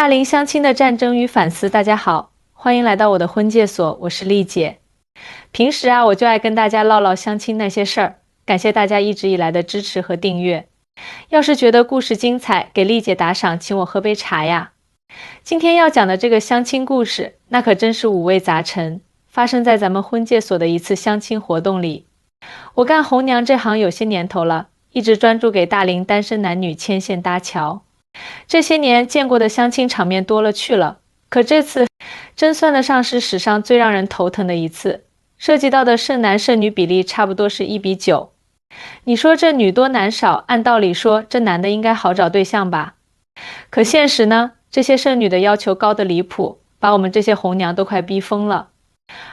大龄相亲的战争与反思，大家好，欢迎来到我的婚介所，我是丽姐。平时我就爱跟大家唠唠相亲那些事儿，感谢大家一直以来的支持和订阅。要是觉得故事精彩，给丽姐打赏，请我喝杯茶呀。今天要讲的这个相亲故事，那可真是五味杂陈，发生在咱们婚介所的一次相亲活动里。我干红娘这行有些年头了，一直专注给大龄单身男女牵线搭桥。这些年见过的相亲场面多了去了，可这次真算得上是史上最让人头疼的一次，涉及到的剩男剩女比例差不多是1:9。你说这女多男少，按道理说这男的应该好找对象吧？可现实呢，这些剩女的要求高得离谱，把我们这些红娘都快逼疯了。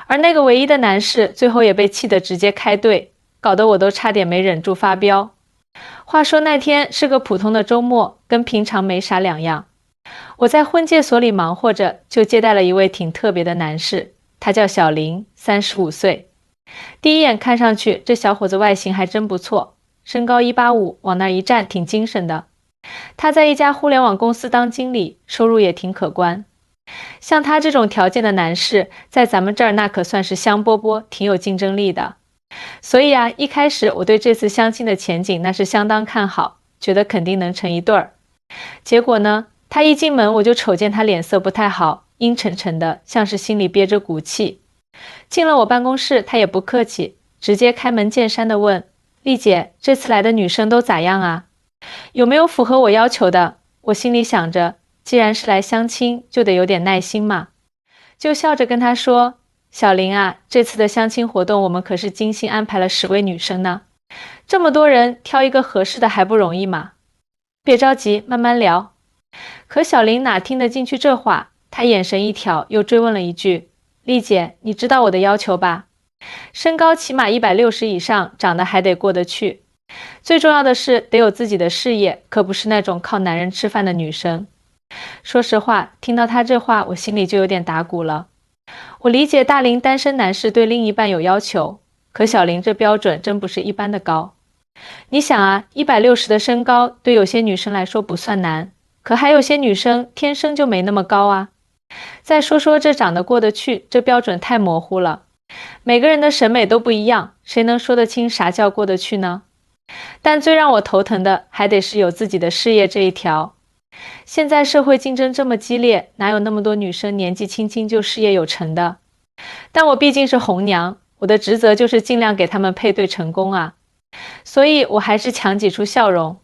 而那个唯一的男士最后也被气得直接开队，搞得我都差点没忍住发飙。话说那天是个普通的周末，跟平常没啥两样。我在婚介所里忙活着，就接待了一位挺特别的男士，他叫小林，35岁。第一眼看上去，这小伙子外形还真不错，身高185，往那一站挺精神的。他在一家互联网公司当经理，收入也挺可观。像他这种条件的男士，在咱们这儿那可算是香饽饽，挺有竞争力的。所以一开始我对这次相亲的前景那是相当看好，觉得肯定能成一对儿。结果呢，他一进门我就瞅见他脸色不太好，阴沉沉的，像是心里憋着股气。进了我办公室，他也不客气，直接开门见山地问：丽姐，这次来的女生都咋样啊？有没有符合我要求的？我心里想着，既然是来相亲，就得有点耐心嘛。就笑着跟他说：小林这次的相亲活动我们可是精心安排了10位女生呢，这么多人挑一个合适的还不容易嘛。别着急，慢慢聊。可小林哪听得进去这话，他眼神一挑，又追问了一句：丽姐，你知道我的要求吧？身高起码160以上，长得还得过得去。最重要的是得有自己的事业，可不是那种靠男人吃饭的女生。说实话，听到他这话，我心里就有点打鼓了。我理解大龄单身男士对另一半有要求，可小林这标准真不是一般的高。你想160的身高对有些女生来说不算难，可还有些女生天生就没那么高啊。再说说这长得过得去，这标准太模糊了，每个人的审美都不一样，谁能说得清啥叫过得去呢？但最让我头疼的还得是有自己的事业这一条。现在社会竞争这么激烈，哪有那么多女生年纪轻轻就事业有成的？但我毕竟是红娘，我的职责就是尽量给他们配对成功啊。所以我还是强挤出笑容，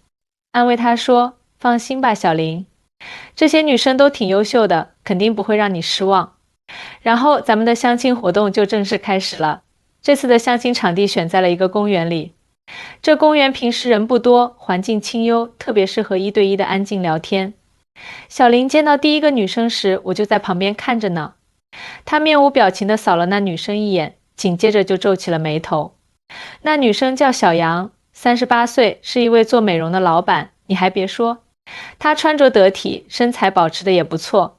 安慰他说：放心吧，小林，这些女生都挺优秀的，肯定不会让你失望。然后咱们的相亲活动就正式开始了。这次的相亲场地选在了一个公园里，这公园平时人不多，环境清幽，特别适合1对1的安静聊天。小林见到第一个女生时，我就在旁边看着呢。他面无表情地扫了那女生一眼，紧接着就皱起了眉头。那女生叫小杨，38岁，是一位做美容的老板。你还别说，她穿着得体，身材保持的也不错，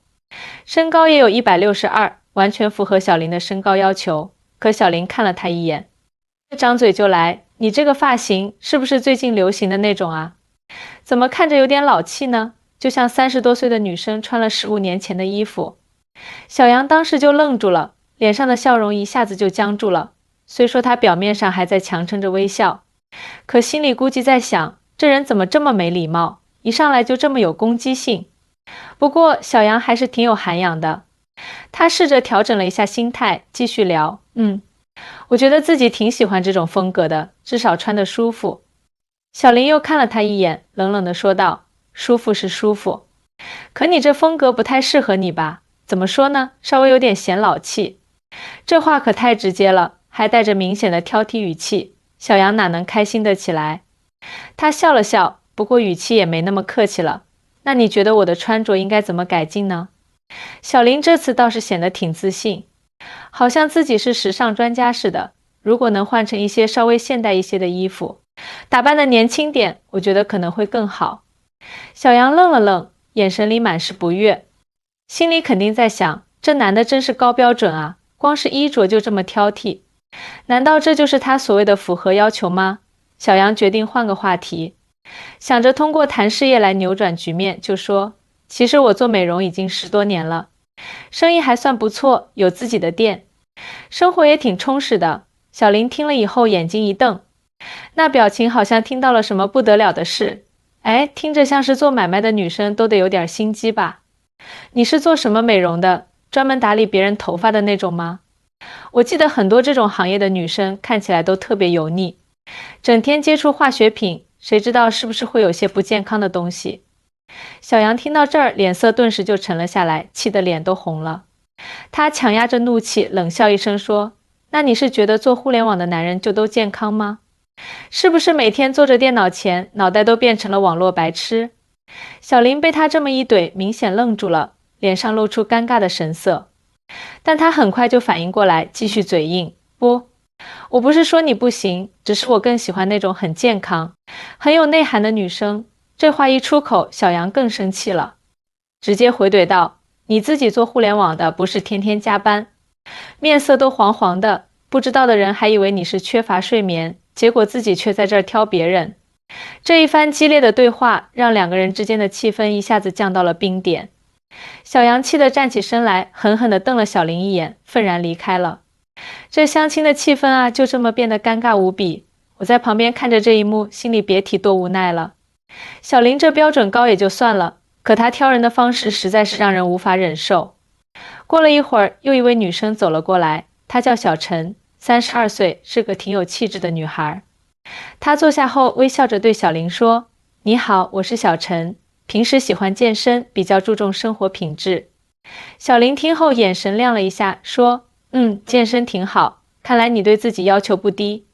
身高也有162，完全符合小林的身高要求。可小林看了她一眼，张嘴就来：你这个发型是不是最近流行的那种啊？怎么看着有点老气呢？就像30多岁的女生穿了15年前的衣服。小杨当时就愣住了，脸上的笑容一下子就僵住了。虽说他表面上还在强撑着微笑，可心里估计在想，这人怎么这么没礼貌，一上来就这么有攻击性。不过小杨还是挺有涵养的，他试着调整了一下心态，继续聊：我觉得自己挺喜欢这种风格的，至少穿得舒服。小林又看了他一眼，冷冷地说道：舒服是舒服，可你这风格不太适合你吧？怎么说呢，稍微有点显老气。这话可太直接了，还带着明显的挑剔语气，小杨哪能开心得起来？他笑了笑，不过语气也没那么客气了。那你觉得我的穿着应该怎么改进呢？小林这次倒是显得挺自信，好像自己是时尚专家似的。如果能换成一些稍微现代一些的衣服，打扮的年轻点，我觉得可能会更好。小杨愣了愣，眼神里满是不悦，心里肯定在想，这男的真是高标准啊，光是衣着就这么挑剔，难道这就是他所谓的符合要求吗？小杨决定换个话题，想着通过谈事业来扭转局面，就说：其实我做美容已经10多年了，生意还算不错，有自己的店，生活也挺充实的。小林听了以后眼睛一瞪，那表情好像听到了什么不得了的事。哎，听着像是做买卖的女生都得有点心机吧？你是做什么美容的？专门打理别人头发的那种吗？我记得很多这种行业的女生看起来都特别油腻，整天接触化学品，谁知道是不是会有些不健康的东西？小杨听到这儿，脸色顿时就沉了下来，气得脸都红了。他强压着怒气，冷笑一声说：那你是觉得做互联网的男人就都健康吗？是不是每天坐着电脑前，脑袋都变成了网络白痴？小林被他这么一怼，明显愣住了，脸上露出尴尬的神色。但他很快就反应过来，继续嘴硬：不，我不是说你不行，只是我更喜欢那种很健康、很有内涵的女生。这话一出口，小杨更生气了，直接回怼道：你自己做互联网的，不是天天加班，面色都黄黄的，不知道的人还以为你是缺乏睡眠，结果自己却在这儿挑别人。这一番激烈的对话，让两个人之间的气氛一下子降到了冰点。小杨气得站起身来，狠狠地瞪了小林一眼，愤然离开了。这相亲的气氛啊，就这么变得尴尬无比。我在旁边看着这一幕，心里别提多无奈了。小林这标准高也就算了，可他挑人的方式实在是让人无法忍受。过了一会儿，又一位女生走了过来，她叫小陈，32岁，是个挺有气质的女孩。她坐下后，微笑着对小林说：你好，我是小陈，平时喜欢健身，比较注重生活品质。小林听后眼神亮了一下，说：健身挺好，看来你对自己要求不低。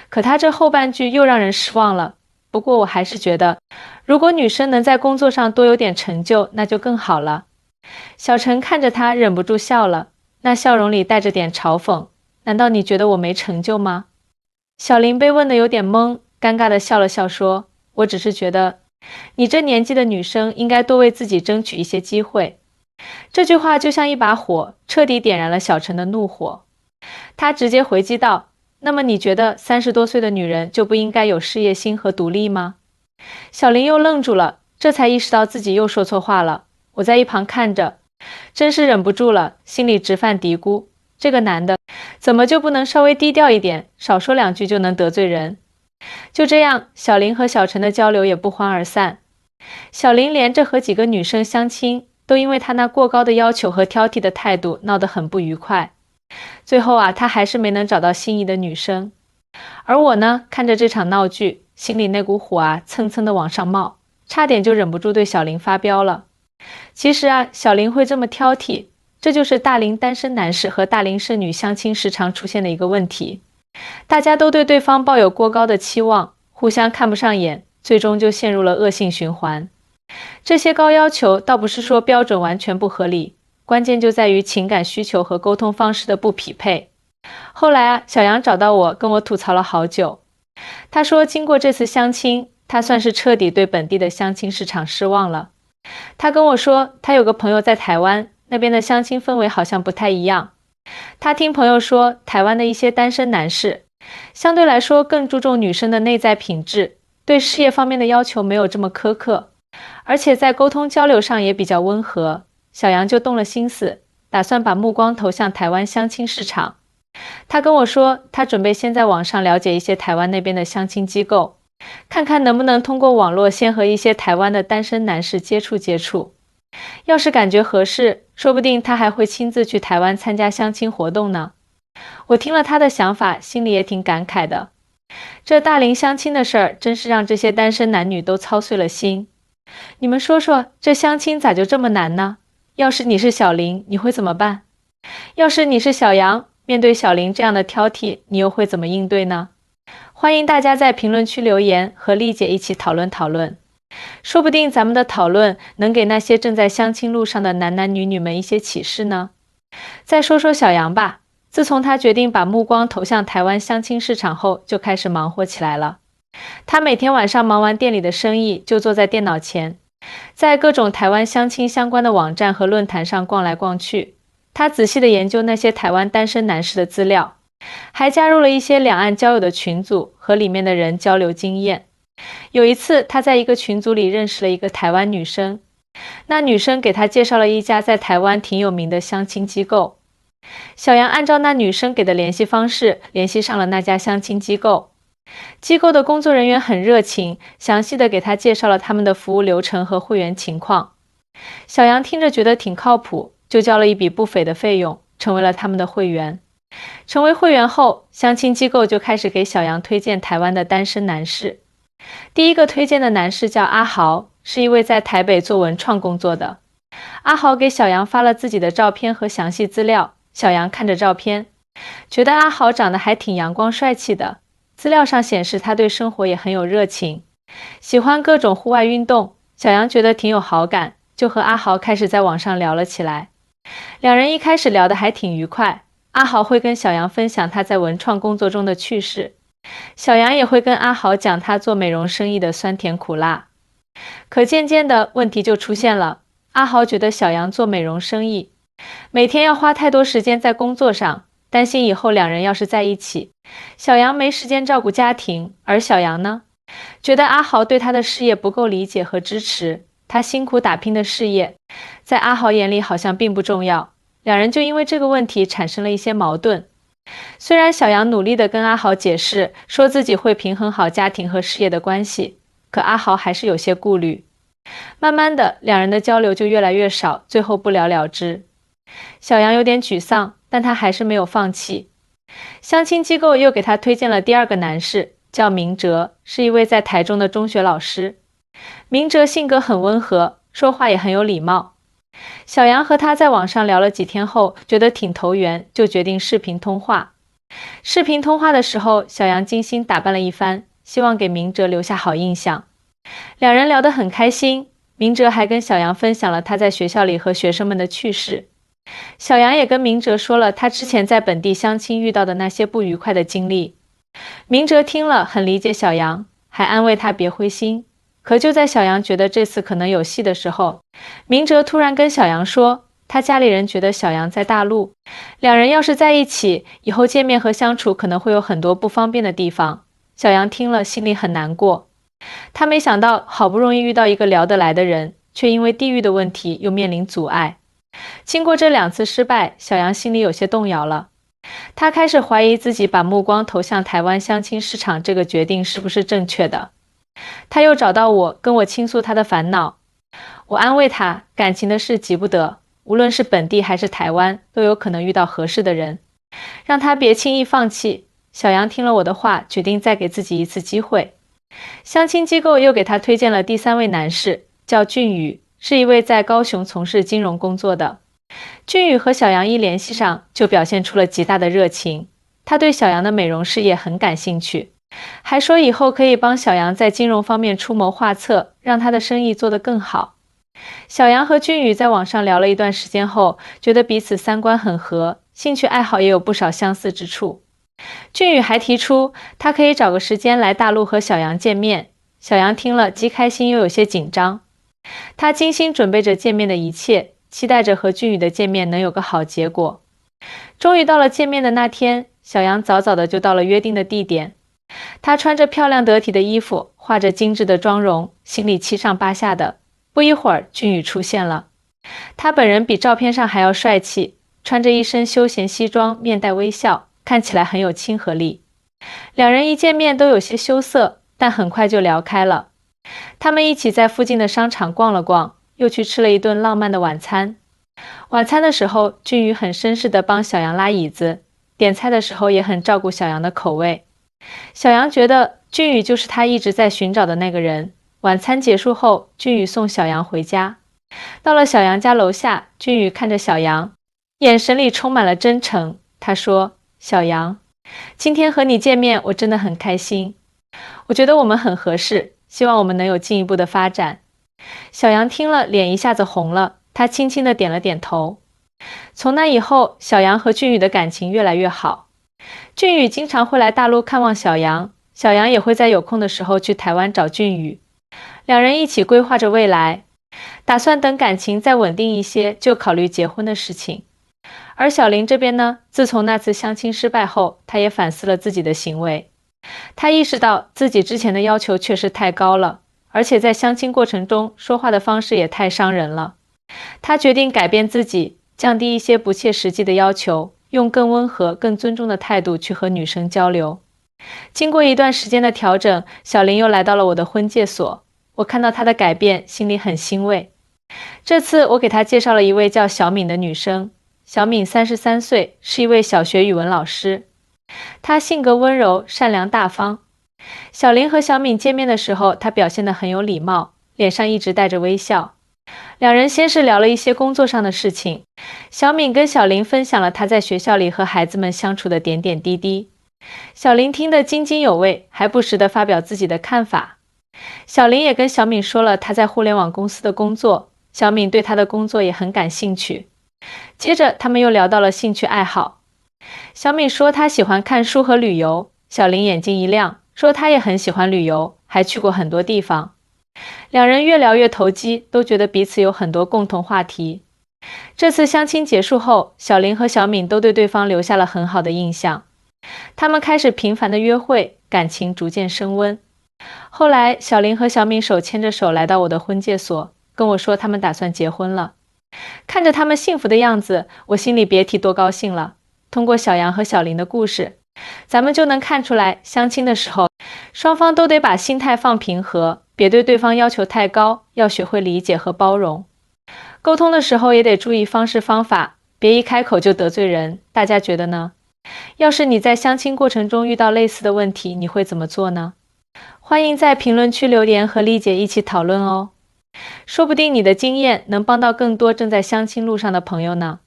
可他这后半句又让人失望了。不过我还是觉得，如果女生能在工作上多有点成就，那就更好了。小陈看着他，忍不住笑了，那笑容里带着点嘲讽。难道你觉得我没成就吗？小林被问得有点懵，尴尬地笑了笑说：我只是觉得，你这年纪的女生应该多为自己争取一些机会。这句话就像一把火，彻底点燃了小陈的怒火。他直接回击道：那么你觉得30多岁的女人就不应该有事业心和独立吗？小林又愣住了，这才意识到自己又说错话了。我在一旁看着，真是忍不住了，心里直犯嘀咕：这个男的怎么就不能稍微低调一点，少说2句就能得罪人？就这样，小林和小陈的交流也不欢而散。小林连着和几个女生相亲，都因为他那过高的要求和挑剔的态度闹得很不愉快。最后啊，他还是没能找到心仪的女生。而我呢，看着这场闹剧，心里那股火啊蹭蹭的往上冒，差点就忍不住对小林发飙了。其实啊，小林会这么挑剔，这就是大龄单身男士和大龄剩女相亲时常出现的一个问题。大家都对对方抱有过高的期望，互相看不上眼，最终就陷入了恶性循环。这些高要求倒不是说标准完全不合理，关键就在于情感需求和沟通方式的不匹配。后来啊，小杨找到我，跟我吐槽了好久。他说经过这次相亲，他算是彻底对本地的相亲市场失望了。他跟我说，他有个朋友在台湾，那边的相亲氛围好像不太一样。他听朋友说，台湾的一些单身男士相对来说更注重女生的内在品质，对事业方面的要求没有这么苛刻，而且在沟通交流上也比较温和。小杨就动了心思，打算把目光投向台湾相亲市场。他跟我说，他准备先在网上了解一些台湾那边的相亲机构，看看能不能通过网络先和一些台湾的单身男士接触接触。要是感觉合适，说不定他还会亲自去台湾参加相亲活动呢。我听了他的想法，心里也挺感慨的。这大龄相亲的事儿，真是让这些单身男女都操碎了心。你们说说，这相亲咋就这么难呢？要是你是小林，你会怎么办？要是你是小杨，面对小林这样的挑剔，你又会怎么应对呢？欢迎大家在评论区留言，和丽姐一起讨论讨论。说不定咱们的讨论能给那些正在相亲路上的男男女女们一些启示呢。再说说小杨吧，自从他决定把目光投向台湾相亲市场后，就开始忙活起来了。他每天晚上忙完店里的生意，就坐在电脑前，在各种台湾相亲相关的网站和论坛上逛来逛去。他仔细地研究那些台湾单身男士的资料，还加入了一些两岸交友的群组，和里面的人交流经验。有一次，他在一个群组里认识了一个台湾女生，那女生给他介绍了一家在台湾挺有名的相亲机构。小杨按照那女生给的联系方式联系上了那家相亲机构。机构的工作人员很热情，详细的给他介绍了他们的服务流程和会员情况。小杨听着觉得挺靠谱，就交了一笔不菲的费用，成为了他们的会员。成为会员后，相亲机构就开始给小杨推荐台湾的单身男士。第一个推荐的男士叫阿豪，是一位在台北做文创工作的。阿豪给小杨发了自己的照片和详细资料，小杨看着照片，觉得阿豪长得还挺阳光帅气的。资料上显示他对生活也很有热情，喜欢各种户外运动。小杨觉得挺有好感，就和阿豪开始在网上聊了起来。两人一开始聊得还挺愉快，阿豪会跟小杨分享他在文创工作中的趣事，小杨也会跟阿豪讲他做美容生意的酸甜苦辣。可渐渐的问题就出现了，阿豪觉得小杨做美容生意，每天要花太多时间在工作上，担心以后两人要是在一起，小杨没时间照顾家庭，而小杨呢，觉得阿豪对他的事业不够理解和支持，他辛苦打拼的事业，在阿豪眼里好像并不重要，两人就因为这个问题产生了一些矛盾。虽然小杨努力地跟阿豪解释，说自己会平衡好家庭和事业的关系，可阿豪还是有些顾虑。慢慢的，两人的交流就越来越少，最后不了了之。小杨有点沮丧，但他还是没有放弃。相亲机构又给他推荐了第二个男士，叫明哲，是一位在台中的中学老师。明哲性格很温和，说话也很有礼貌。小杨和他在网上聊了几天后，觉得挺投缘，就决定视频通话。视频通话的时候，小杨精心打扮了一番，希望给明哲留下好印象。两人聊得很开心，明哲还跟小杨分享了他在学校里和学生们的趣事。小杨也跟明哲说了他之前在本地相亲遇到的那些不愉快的经历。明哲听了很理解小杨，还安慰他别灰心。可就在小杨觉得这次可能有戏的时候，明哲突然跟小杨说，他家里人觉得小杨在大陆，两人要是在一起，以后见面和相处可能会有很多不方便的地方。小杨听了心里很难过，他没想到好不容易遇到一个聊得来的人，却因为地域的问题又面临阻碍。经过这2次失败，小杨心里有些动摇了。他开始怀疑自己把目光投向台湾相亲市场这个决定是不是正确的。他又找到我，跟我倾诉他的烦恼。我安慰他，感情的事急不得，无论是本地还是台湾，都有可能遇到合适的人，让他别轻易放弃。小杨听了我的话，决定再给自己一次机会。相亲机构又给他推荐了第3位男士，叫俊宇，是一位在高雄从事金融工作的。俊宇和小杨一联系上，就表现出了极大的热情。他对小杨的美容事业很感兴趣，还说以后可以帮小杨在金融方面出谋划策，让他的生意做得更好。小杨和俊宇在网上聊了一段时间后，觉得彼此三观很合，兴趣爱好也有不少相似之处。俊宇还提出他可以找个时间来大陆和小杨见面。小杨听了既开心又有些紧张，他精心准备着见面的一切，期待着和俊宇的见面能有个好结果。终于到了见面的那天，小杨早早的就到了约定的地点。他穿着漂亮得体的衣服，画着精致的妆容，心里七上八下的。不一会儿，俊宇出现了。他本人比照片上还要帅气，穿着一身休闲西装，面带微笑，看起来很有亲和力。两人一见面都有些羞涩，但很快就聊开了。他们一起在附近的商场逛了逛，又去吃了一顿浪漫的晚餐。晚餐的时候，俊宇很绅士地帮小杨拉椅子，点菜的时候也很照顾小杨的口味。小杨觉得俊宇就是他一直在寻找的那个人。晚餐结束后，俊宇送小杨回家。到了小杨家楼下，俊宇看着小杨，眼神里充满了真诚。他说：小杨，今天和你见面我真的很开心，我觉得我们很合适，希望我们能有进一步的发展。小杨听了脸一下子红了，他轻轻地点了点头。从那以后，小杨和俊宇的感情越来越好。俊宇经常会来大陆看望小杨，小杨也会在有空的时候去台湾找俊宇。两人一起规划着未来，打算等感情再稳定一些，就考虑结婚的事情。而小林这边呢，自从那次相亲失败后，他也反思了自己的行为。他意识到自己之前的要求确实太高了，而且在相亲过程中说话的方式也太伤人了。他决定改变自己，降低一些不切实际的要求，用更温和、更尊重的态度去和女生交流。经过一段时间的调整，小林又来到了我的婚介所。我看到她的改变，心里很欣慰。这次我给她介绍了一位叫小敏的女生。小敏33岁，是一位小学语文老师。她性格温柔、善良大方。小林和小敏见面的时候，她表现得很有礼貌，脸上一直带着微笑。两人先是聊了一些工作上的事情。小敏跟小林分享了她在学校里和孩子们相处的点点滴滴。小林听得津津有味，还不时地发表自己的看法。小林也跟小敏说了他在互联网公司的工作，小敏对他的工作也很感兴趣。接着他们又聊到了兴趣爱好。小敏说她喜欢看书和旅游，小林眼睛一亮，说他也很喜欢旅游，还去过很多地方。两人越聊越投机，都觉得彼此有很多共同话题。这次相亲结束后，小林和小敏都对对方留下了很好的印象。他们开始频繁的约会，感情逐渐升温。后来，小林和小敏手牵着手来到我的婚介所，跟我说他们打算结婚了。看着他们幸福的样子，我心里别提多高兴了。通过小杨和小林的故事，咱们就能看出来，相亲的时候，双方都得把心态放平和，别对对方要求太高，要学会理解和包容。沟通的时候也得注意方式方法，别一开口就得罪人。大家觉得呢？要是你在相亲过程中遇到类似的问题，你会怎么做呢？欢迎在评论区留言和丽姐一起讨论哦。说不定你的经验能帮到更多正在相亲路上的朋友呢。